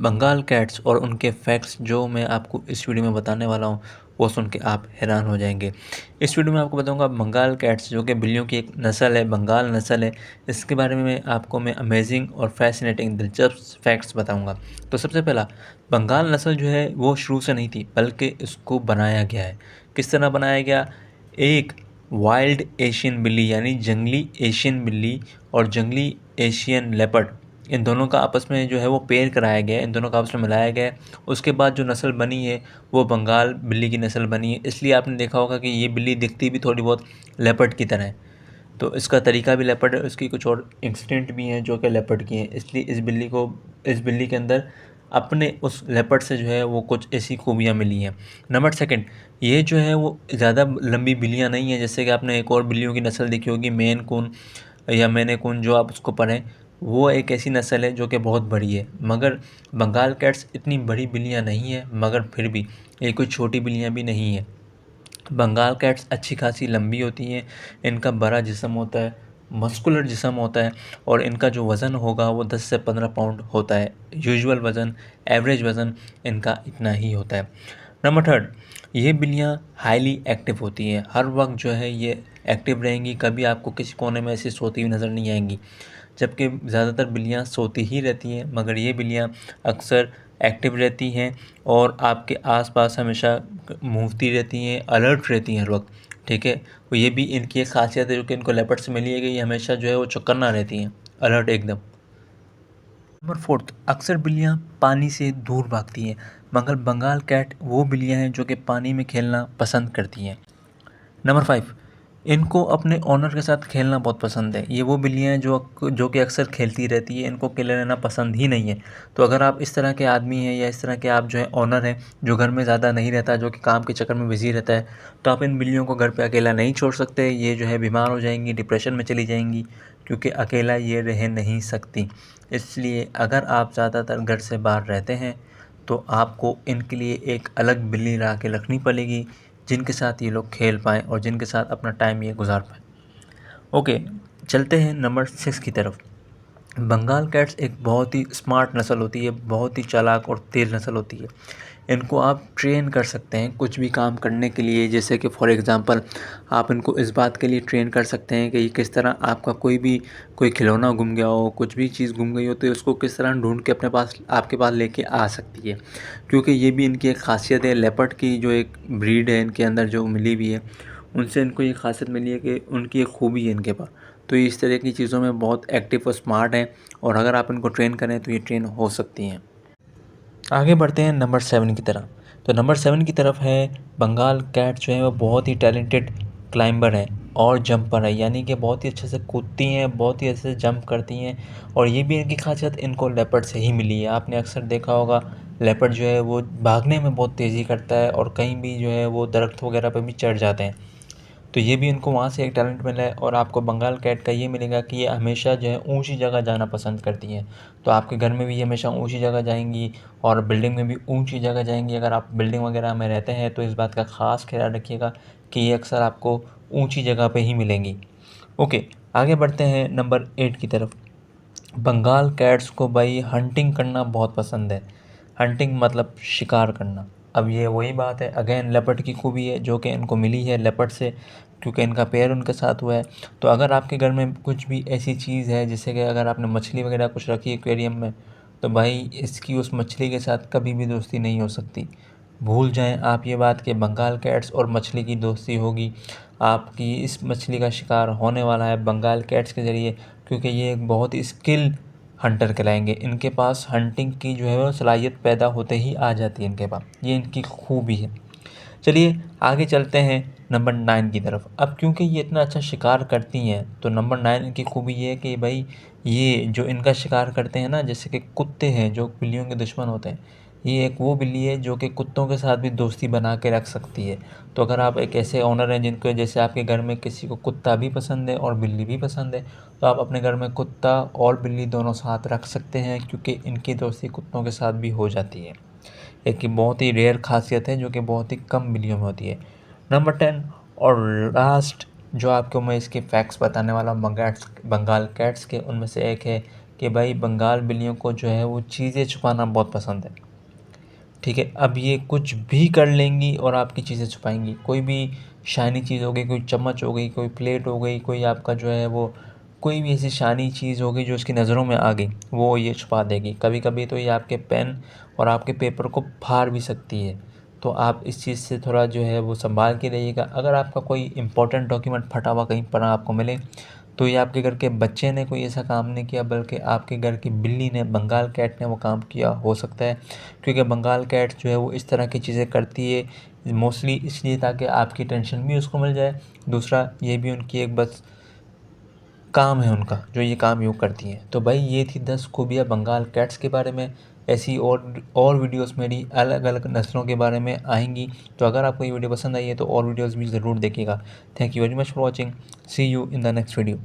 Bengal cats और उनके facts जो मैं आपको इस वीडियो में बताने वाला हूँ वो सुन के आप हैरान हो जाएंगे। इस वीडियो में आपको बताऊंगा बंगाल कैट्स जो कि बिल्लियों की एक नस्ल है, बंगाल नस्ल है। इसके बारे में मैं अमेजिंग और फैसिनेटिंग दिलचस्प फैक्ट्स बताऊंगा। तो सबसे पहला, बंगाल नस्ल जो है वो शुरू से नहीं थी बल्कि इसको बनाया गया है। किस तरह बनाया गया? एक वाइल्ड एशियन बिल्ली यानी जंगली एशियन बिल्ली और जंगली एशियन लेपर्ड, इन दोनों का आपस में जो है वो पेयर कराया गया है, इन दोनों का आपस में मिलाया गया है। उसके बाद जो नस्ल बनी है वो बंगाल बिल्ली की नस्ल बनी है। इसलिए आपने देखा होगा कि ये बिल्ली दिखती भी थोड़ी बहुत लेपर्ड की तरह है। तो इसका तरीका भी लेपर्ड है, उसकी कुछ और इंस्टिंक्ट भी हैं जो कि लेपर्ड की हैं। इसलिए इस बिल्ली के अंदर अपने उस लेपर्ड से जो है वो कुछ ऐसी खूबियाँ मिली हैं। नंबर सेकंड, ये जो है वो ज़्यादा लंबी बिल्लियाँ नहीं हैं। जैसे कि आपने एक और बिल्लियों की नस्ल देखी होगी, मेन कून या मैंने कून, जो आप उसको पढ़ें, वो एक ऐसी नस्ल है जो कि बहुत बड़ी है। मगर बंगाल कैट्स इतनी बड़ी बिल्लियाँ नहीं हैं, मगर फिर भी ये कोई छोटी बिल्लियाँ भी नहीं हैं। बंगाल कैट्स अच्छी खासी लंबी होती हैं, इनका बड़ा जिस्म होता है, मस्कुलर जिस्म होता है, और इनका जो वज़न होगा वो 10 से 15 पाउंड होता है। यूजुअल वज़न, एवरेज वज़न इनका इतना ही होता है। नंबर थर्ड, ये बिल्लियाँ हाईली एक्टिव होती हैं। हर वक्त जो है ये एक्टिव रहेंगी, कभी आपको किसी कोने में ऐसी सोती हुई नज़र नहीं आएंगी। जबकि ज़्यादातर बिल्लियाँ सोती ही रहती हैं, मगर ये बिल्लियाँ अक्सर एक्टिव रहती हैं और आपके आसपास हमेशा घूमती रहती हैं, अलर्ट रहती हैं हर वक्त। ठीक है, तो ये भी इनकी एक खासियत है जो कि इनको लेपर्ड से मिली है कि ये हमेशा जो है वो चौकन्ना रहती हैं, अलर्ट एकदम। नंबर फोर्थ, अक्सर बिल्लियाँ पानी से दूर भागती हैं, मगर बंगाल कैट वो बिल्लियाँ हैं जो कि पानी में खेलना पसंद करती हैं। नंबर 5, इनको अपने ओनर के साथ खेलना बहुत पसंद है। ये वो बिल्लियाँ हैं जो कि अक्सर खेलती रहती है, इनको अकेले रहना पसंद ही नहीं है। तो अगर आप इस तरह के आदमी हैं या इस तरह के आप जो है ओनर हैं जो घर में ज़्यादा नहीं रहता, जो कि काम के चक्कर में बिज़ी रहता है, तो आप इन बिल्लियों को घर पे अकेला नहीं छोड़ सकते। ये जो है बीमार हो जाएंगी, डिप्रेशन में चली जाएंगी, क्योंकि अकेला ये रह नहीं सकती। इसलिए अगर आप ज़्यादातर घर से बाहर रहते हैं तो आपको इनके लिए एक अलग बिल्ली ला के रखनी पड़ेगी, जिनके साथ ये लोग खेल पाएँ और जिनके साथ अपना टाइम ये गुजार पाएँ। ओके, चलते हैं नंबर 6 की तरफ। बंगाल कैट्स एक बहुत ही स्मार्ट नस्ल होती है, बहुत ही चालाक और तेज़ नस्ल होती है। इनको आप ट्रेन कर सकते हैं कुछ भी काम करने के लिए। जैसे कि फॉर एग्ज़ाम्पल आप इनको इस बात के लिए ट्रेन कर सकते हैं कि ये किस तरह आपका कोई खिलौना गुम गया हो, कुछ भी चीज़ गुम गई हो, तो उसको किस तरह ढूंढ के अपने पास आपके पास लेके आ सकती है। क्योंकि ये भी इनकी एक ख़ासियत है, लेपर्ड की जो एक ब्रीड है इनके अंदर जो मिली हुई है, उनसे इनको ये ख़ासियत मिली है कि उनकी एक खूबी है इनके पास। तो ये इस तरह की चीज़ों में बहुत एक्टिव और स्मार्ट हैं, और अगर आप इनको ट्रेन करें तो ये ट्रेन हो सकती हैं। आगे बढ़ते हैं नंबर 7 की तरफ। तो नंबर 7 की तरफ है, बंगाल कैट जो है वो बहुत ही टैलेंटेड क्लाइंबर है और जंपर है, यानी कि बहुत ही अच्छे से कूदती हैं, बहुत ही अच्छे से जंप करती हैं। और ये भी इनकी खासियत इनको लेपर्ड से ही मिली है। आपने अक्सर देखा होगा लेपर्ड जो है वो भागने में बहुत तेज़ी करता है और कहीं भी जो है वो दरख्त वगैरह पर भी चढ़ जाते हैं। तो ये भी इनको वहाँ से एक टैलेंट मिला है। और आपको बंगाल कैट का ये मिलेगा कि ये हमेशा जो है ऊंची जगह जाना पसंद करती हैं। तो आपके घर में भी ये हमेशा ऊंची जगह जाएंगी और बिल्डिंग में भी ऊंची जगह जाएंगी। अगर आप बिल्डिंग वगैरह में रहते हैं तो इस बात का ख़ास ख्याल रखिएगा कि ये अक्सर आपको ऊंची जगह पे ही मिलेंगी। ओके, आगे बढ़ते हैं नंबर 8 की तरफ। बंगाल कैट्स को भाई हंटिंग करना बहुत पसंद है। हंटिंग मतलब शिकार करना। अब ये वही बात है, अगेन लेपर्ड की खूबी है जो कि इनको मिली है लेपर्ड से, क्योंकि इनका पेयर उनके साथ हुआ है। तो अगर आपके घर में कुछ भी ऐसी चीज़ है, जैसे कि अगर आपने मछली वगैरह कुछ रखी है एक्वेरियम में, तो भाई इसकी उस मछली के साथ कभी भी दोस्ती नहीं हो सकती। भूल जाएं आप ये बात कि बंगाल कैट्स और मछली की दोस्ती होगी। आपकी इस मछली का शिकार होने वाला है बंगाल कैट्स के ज़रिए, क्योंकि ये एक बहुत ही स्किल हंटर कहलाएंगे। इनके पास हंटिंग की जो है वो सलाहियत पैदा होते ही आ जाती है इनके पास, ये इनकी खूबी है। चलिए आगे चलते हैं नंबर 9 की तरफ। अब क्योंकि ये इतना अच्छा शिकार करती हैं, तो नंबर 9 इनकी खूबी ये है कि भाई ये जो इनका शिकार करते हैं ना, जैसे कि कुत्ते हैं जो बिल्लियों के दुश्मन होते हैं, ये एक वो बिल्ली है जो कि कुत्तों के साथ भी दोस्ती बना के रख सकती है। तो अगर आप एक ऐसे ओनर हैं जिनको, जैसे आपके घर में किसी को कुत्ता भी पसंद है और बिल्ली भी पसंद है, तो आप अपने घर में कुत्ता और बिल्ली दोनों साथ रख सकते हैं, क्योंकि इनकी दोस्ती कुत्तों के साथ भी हो जाती है। एक बहुत ही रेयर खासियत है जो कि बहुत ही कम बिल्लियों में होती है। नंबर 10 और लास्ट जो आपको मैं इसके फैक्ट्स बताने वाला हूँ बंगाल कैट्स के, उनमें से एक है कि भाई बंगाल बिल्लियों को जो है वो चीज़ें छुपाना बहुत पसंद है। ठीक है, अब ये कुछ भी कर लेंगी और आपकी चीज़ें छुपाएंगी। कोई भी शाइनी चीज़ हो गई, कोई चम्मच हो गई, कोई प्लेट हो गई, कोई आपका जो है वो कोई भी ऐसी शाइनी चीज़ हो गई जो उसकी नज़रों में आ गई, वो ये छुपा देगी। कभी कभी तो ये आपके पेन और आपके पेपर को फाड़ भी सकती है। तो आप इस चीज़ से थोड़ा जो है वो संभाल के रहिएगा। अगर आपका कोई इंपॉर्टेंट डॉक्यूमेंट फटा हुआ कहीं पर आपको मिले, तो ये आपके घर के बच्चे ने कोई ऐसा काम नहीं किया, बल्कि आपके घर की बिल्ली ने, बंगाल कैट ने वो काम किया हो सकता है। क्योंकि बंगाल कैट जो है वो इस तरह की चीज़ें करती है मोस्टली इसलिए ताकि आपकी टेंशन भी उसको मिल जाए। दूसरा ये भी उनकी एक बस काम है उनका, जो ये काम यूँ करती हैं। तो भाई ये थी 10 खूबियाँ बंगाल कैट्स के बारे में। ऐसी और वीडियोस मेरी अलग अलग नस्लों के बारे में आएंगी। तो अगर आपको ये वीडियो पसंद आई है तो और वीडियोस भी ज़रूर देखिएगा। Thank you very much for watching. See you in the next video.